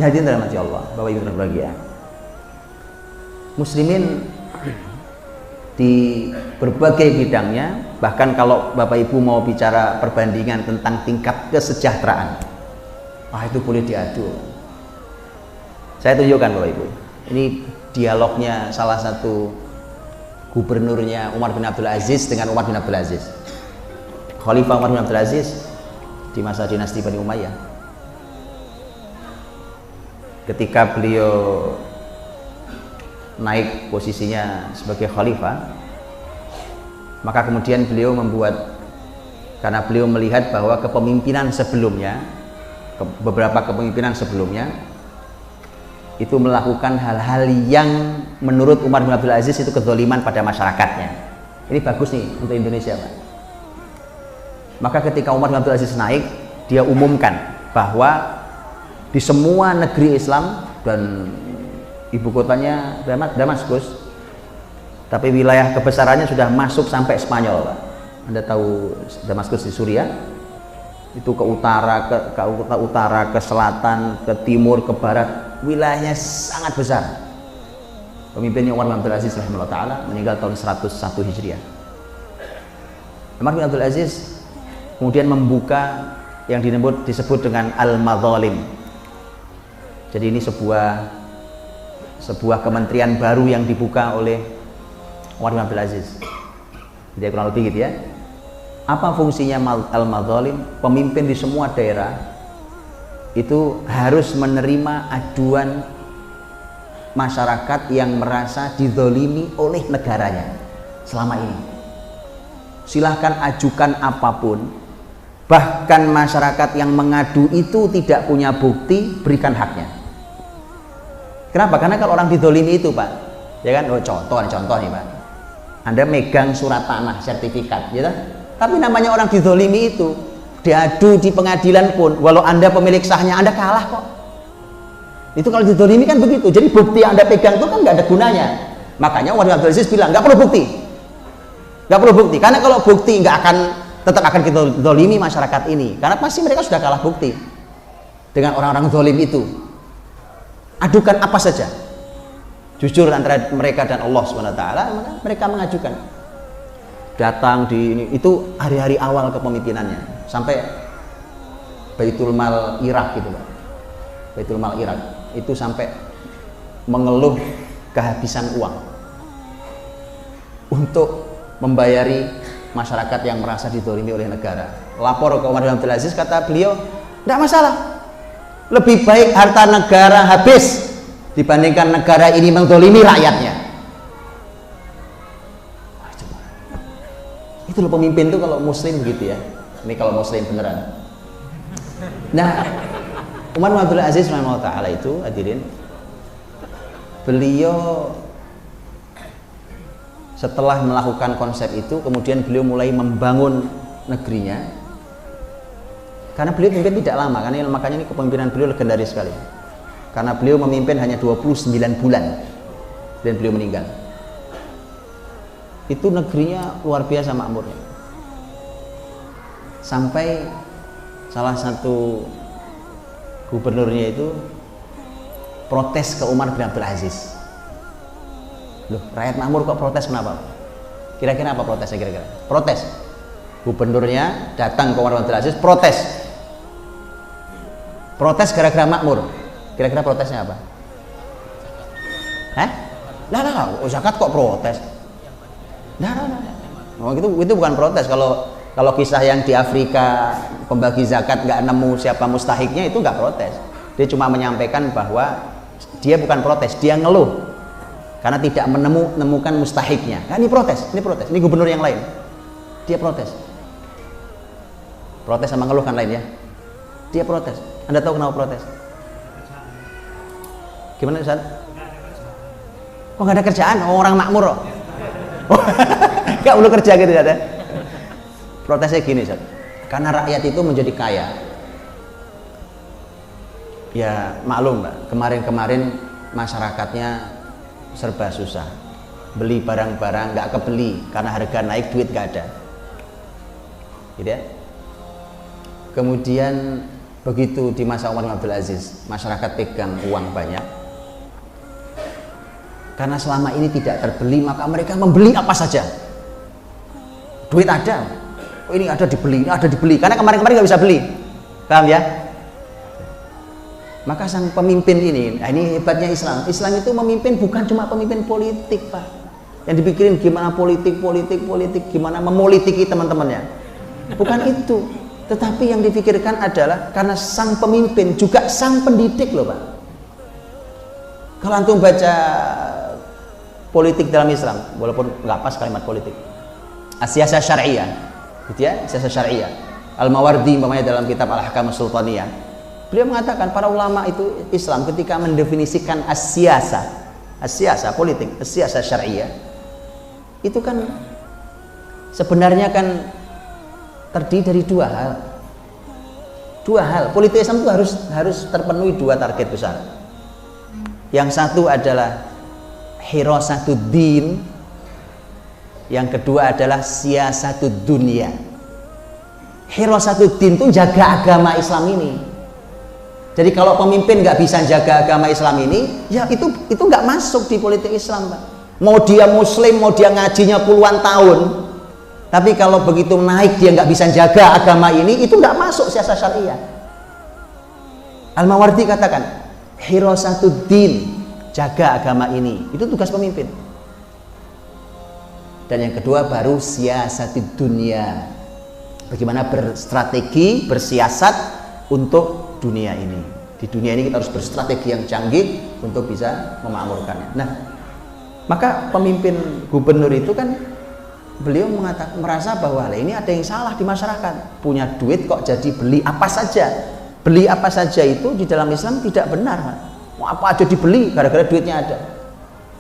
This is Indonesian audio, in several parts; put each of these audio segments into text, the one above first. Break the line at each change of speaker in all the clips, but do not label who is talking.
Hadirin dirahmati Allah, Bapak Ibu berbahagia. Muslimin di berbagai bidangnya, bahkan kalau Bapak Ibu mau bicara perbandingan tentang tingkat kesejahteraan, itu boleh diadu. Saya tunjukkan Bapak Ibu. Ini dialognya salah satu gubernurnya Umar bin Abdul Aziz dengan Umar bin Abdul Aziz. Khalifah Umar bin Abdul Aziz di masa dinasti Bani Umayyah. Ketika beliau naik posisinya sebagai khalifah, maka kemudian beliau membuat, karena beliau melihat bahwa kepemimpinan sebelumnya, beberapa kepemimpinan sebelumnya itu melakukan hal-hal yang menurut Umar bin Abdul Aziz itu kezaliman pada masyarakatnya. Ini bagus nih untuk Indonesia, Pak. Maka ketika Umar bin Abdul Aziz naik, dia umumkan bahwa di semua negeri Islam, dan ibu kotanya Damaskus, tapi wilayah kebesarannya sudah masuk sampai Spanyol, Pak. Anda tahu Damaskus di Suriah, itu ke utara, ke utara, ke selatan, ke timur, ke barat, wilayahnya sangat besar. Pemimpinnya Umar bin Abdul Aziz rahimahullah ta'ala meninggal tahun 101 Hijriah. Umar bin Abdul Aziz kemudian membuka yang disebut dengan al-madzalim. Jadi ini sebuah kementerian baru yang dibuka oleh Umar bin Abdul Aziz. Jadi kurang lebih gitu ya. Apa fungsinya al-madzalim? Pemimpin di semua daerah itu harus menerima aduan masyarakat yang merasa dizalimi oleh negaranya selama ini. Silahkan ajukan apapun, bahkan masyarakat yang mengadu itu tidak punya bukti, berikan haknya. Kenapa? Karena kalau orang dizalimi itu, Pak, ya kan, contoh nih, Pak, Anda megang surat tanah sertifikat, ya kan? Tapi namanya orang dizalimi itu, diadu di pengadilan pun, walau Anda pemilik sahnya, Anda kalah kok. Itu kalau dizalimi kan begitu. Jadi bukti yang Anda pegang itu kan nggak ada gunanya. Makanya Umar bin Abdul Aziz bilang nggak perlu bukti, nggak perlu bukti. Karena kalau bukti tetap akan kita zalimi masyarakat ini. Karena pasti mereka sudah kalah bukti dengan orang-orang zalim itu. Adukan apa saja, jujur antara mereka dan Allah SWT, maka mereka mengajukan. Datang di ini, itu hari-hari awal kepemimpinannya, sampai Baitul Mal Irak gitu, Pak. Baitul Mal Irak itu sampai mengeluh kehabisan uang untuk membayari masyarakat yang merasa dizalimi oleh negara. Lapor ke Umar bin Abdul Aziz, kata beliau, tidak masalah, lebih baik harta negara habis dibandingkan negara ini menzalimi rakyatnya. Itu loh pemimpin tuh kalau muslim begitu ya. Ini kalau muslim beneran. Nah, Umar bin Abdul Aziz rahimahullah ta'ala itu, hadirin, beliau setelah melakukan konsep itu, kemudian beliau mulai membangun negerinya. Karena beliau memimpin tidak lama, karena makanya ini kepemimpinan beliau legendaris sekali. Karena beliau memimpin hanya 29 bulan dan beliau meninggal. Itu negerinya luar biasa makmurnya. Sampai salah satu gubernurnya itu protes ke Umar bin Abdul Aziz. Loh, rakyat makmur kok protes, kenapa? Kira-kira apa protesnya kira-kira? Protes. Gubernurnya datang ke Umar bin Abdul Aziz, protes. Protes gara-gara makmur. Kira-kira protesnya apa? Hah? Lah, zakat kok protes? Nah. Oh, itu bukan protes. Kalau kisah yang di Afrika pembagi zakat nggak nemu siapa mustahiknya, itu nggak protes. Dia cuma menyampaikan bahwa dia bukan protes, dia ngeluh karena tidak menemukan mustahiknya. Nah, ini protes. Ini gubernur yang lain, dia protes sama ngeluh kan lain ya. Dia protes. Anda tahu kenapa protes? Gimana Ustaz? Kok nggak ada kerjaan? Orang makmur. Nggak perlu kerja gitu ya. Protesnya gini, Ustaz. Karena rakyat itu menjadi kaya. Ya maklum, Mbak. Kemarin masyarakatnya serba susah. Beli barang-barang nggak kebeli karena harga naik, duit nggak ada. Gitu ya. Kemudian Begitu di masa Umar bin Abdul Aziz, masyarakat pegang uang banyak. Karena selama ini tidak terbeli, maka mereka membeli apa saja. Duit ada, oh, ini ada dibeli, ini ada dibeli. Karena kemarin-kemarin nggak bisa beli, paham ya? Maka sang pemimpin ini, nah ini hebatnya Islam. Islam itu memimpin bukan cuma pemimpin politik, Pak. Yang dipikirin gimana politik, gimana memolitiki teman-temannya. Bukan itu. Tetapi yang dipikirkan adalah karena sang pemimpin juga sang pendidik loh, Pak. Kalau antum baca politik dalam Islam, walaupun nggak pas kalimat politik, as-siyasah syariah, gitu ya, siyasah syariah. Al-Mawardi umpamanya dalam kitab Al-Ahkam Sultaniyah, beliau mengatakan para ulama itu Islam ketika mendefinisikan as-siyasah politik, as-siyasah syariah, itu kan sebenarnya kan terdiri dari dua hal. Politik Islam itu harus terpenuhi dua target besar. Yang satu adalah hirasatuddin, yang kedua adalah siyasatud dunia. Hirasatuddin itu jaga agama Islam ini. Jadi kalau pemimpin nggak bisa jaga agama Islam ini, ya itu nggak masuk di politik Islam, Pak. Mau dia muslim, mau dia ngajinya puluhan tahun, tapi kalau begitu naik dia nggak bisa jaga agama ini, itu nggak masuk siasat syariah. Al-Mawardi katakan, hirasatuddin, jaga agama ini, itu tugas pemimpin. Dan yang kedua baru siasatid dunia, bagaimana berstrategi, bersiasat untuk dunia ini. Di dunia ini kita harus berstrategi yang canggih untuk bisa memakmurkannya. Nah, maka pemimpin gubernur itu kan beliau merasa bahwa ini ada yang salah di masyarakat, punya duit kok jadi beli apa saja. Beli apa saja itu di dalam Islam tidak benar, Pak. Mau apa aja dibeli gara-gara duitnya ada.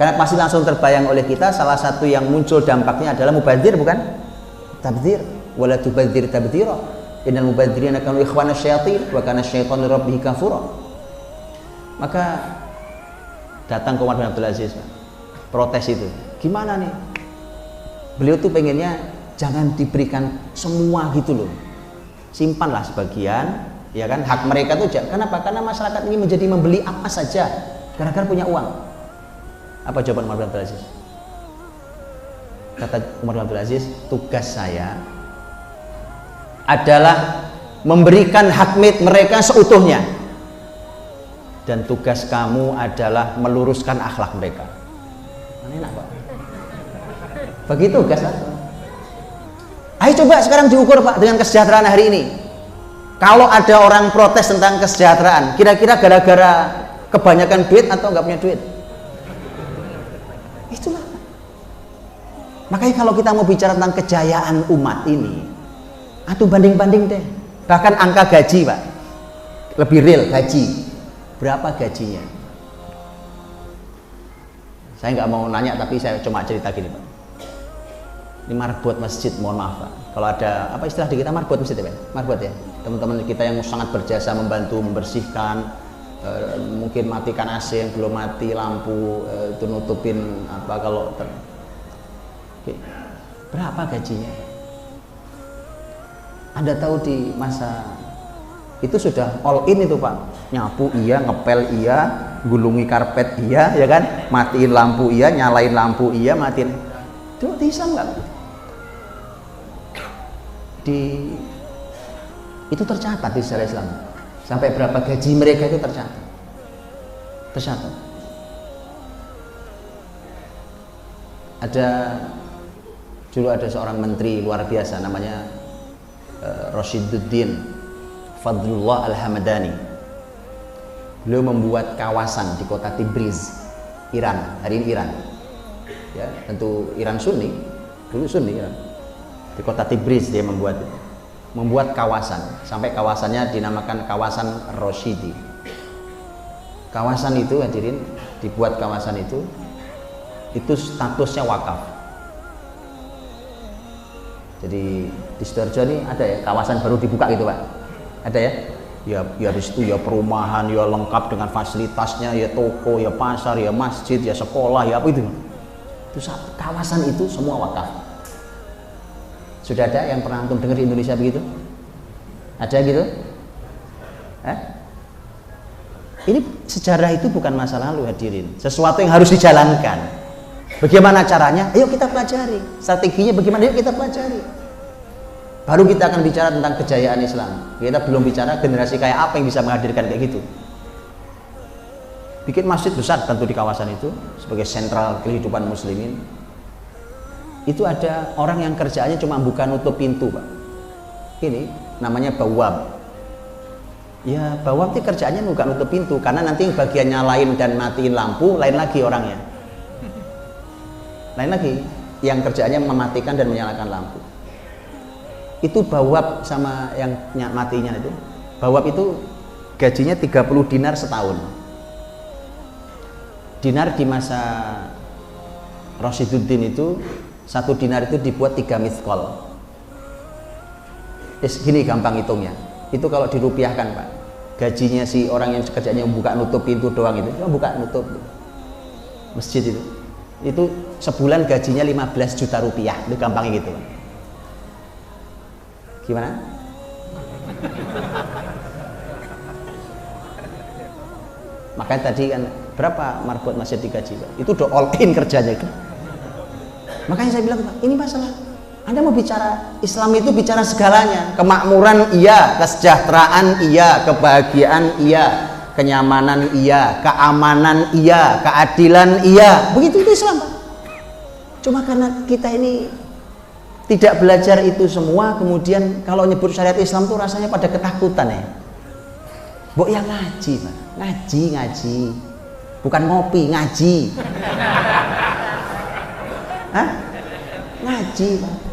Karena pasti langsung terbayang oleh kita salah satu yang muncul dampaknya adalah mubadzir, bukan? Tabdzir, wala tubadzir tabdzira. Innal mubadzirina kanu ikhwana syayatin wa kana syaitanu rabbih kafura. Maka datang ke Umar bin Abdul Aziz, Pak. Protes itu. Gimana nih? Beliau tuh pengennya jangan diberikan semua gitu loh. Simpanlah sebagian, ya kan? Hak mereka tuh kenapa? Karena masyarakat ini menjadi membeli apa saja gara-gara punya uang. Apa jawaban Umar bin Abdul Aziz? Kata Umar bin Abdul Aziz, tugas saya adalah memberikan hak milik mereka seutuhnya, dan tugas kamu adalah meluruskan akhlak mereka. Mana enak, Pak? Begitu tugas aku. Ayo coba sekarang diukur, Pak, dengan kesejahteraan hari ini. Kalau ada orang protes tentang kesejahteraan, kira-kira gara-gara kebanyakan duit atau nggak punya duit? Itulah. Makanya kalau kita mau bicara tentang kejayaan umat ini, atau banding-banding deh. Bahkan angka gaji, Pak, lebih real gaji. Berapa gajinya? Saya nggak mau nanya, tapi saya cuma cerita gini, Pak. Ini marbot masjid, mohon maaf, Pak. Kalau ada apa istilah di kita marbot masjid ya, Pak? Marbot ya. Teman-teman kita yang sangat berjasa membantu membersihkan, mungkin matikan AC yang belum mati, lampu itu nutupin apa kalau Oke. Berapa gajinya? Anda tahu di masa itu sudah all in itu, Pak. Nyapu iya, ngepel iya, gulungi karpet iya, ya kan? Matiin lampu iya, nyalain lampu iya, matiin. Itu di Islam nggak? Itu tercatat di sejarah Islam. Sampai berapa gaji mereka itu tercatat. Dulu ada seorang menteri luar biasa namanya Rashiduddin Fadlullah Al-Hamadani. Beliau membuat kawasan di kota Tabriz, Iran. Hari ini Iran, ya tentu Iran Sunni, dulu Sunni Iran. Di kota Tabriz dia membuat kawasan, sampai kawasannya dinamakan kawasan Roshidi. Kawasan itu hadirin, dibuat kawasan itu statusnya wakaf. Jadi di Sidoarjo ini ada ya kawasan baru dibuka gitu, Pak. Ada ya? Ya di situ ya perumahan, ya lengkap dengan fasilitasnya, ya toko, ya pasar, ya masjid, ya sekolah, ya apa itu. Itu kawasan itu semua wakaf. Sudah ada yang pernah antum dengar di Indonesia begitu? Ada gitu? Eh? Ini sejarah itu bukan masa lalu hadirin, sesuatu yang harus dijalankan. Bagaimana caranya? Ayo kita pelajari. Strateginya bagaimana? Ayo kita pelajari. Baru kita akan bicara tentang kejayaan Islam. Kita belum bicara generasi kayak apa yang bisa menghadirkan kayak gitu. Bikin masjid besar tentu di kawasan itu sebagai sentral kehidupan muslimin. Itu ada orang yang kerjaannya cuma buka nutup pintu, Pak. Ini namanya bawab. Ya, bawab itu kerjaannya buka nutup pintu, karena nanti bagian nyalain dan matiin lampu lain lagi orangnya. Lain lagi yang kerjaannya mematikan dan menyalakan lampu. Itu bawab sama yang matinya itu. Bawab itu gajinya 30 dinar setahun. Dinar di masa Rasiduddin itu, 1 dinar itu dibuat 3 miskol. Gini gampang hitungnya. Itu kalau dirupiahkan, Pak. Gajinya si orang yang kerjanya buka nutup pintu doang itu, cuma buka nutup masjid itu sebulan gajinya 15 juta rupiah. Itu gampangnya gitu, Pak. Gimana? Makanya tadi kan berapa marbot masjid digaji, Pak? Itu udah all in kerjanya kan? Makanya saya bilang, Pak, ini masalah Anda mau bicara Islam itu bicara segalanya. Kemakmuran iya, kesejahteraan iya, kebahagiaan iya, kenyamanan iya, keamanan iya, keadilan iya. Begitu itu Islam, Pak. Cuma karena kita ini tidak belajar itu semua, kemudian kalau nyebut syariat Islam tuh rasanya pada ketakutan ya. Mbok yang ngaji, Pak. Ngaji. Bukan ngopi, ngaji. Hah? Ngaji, Pak.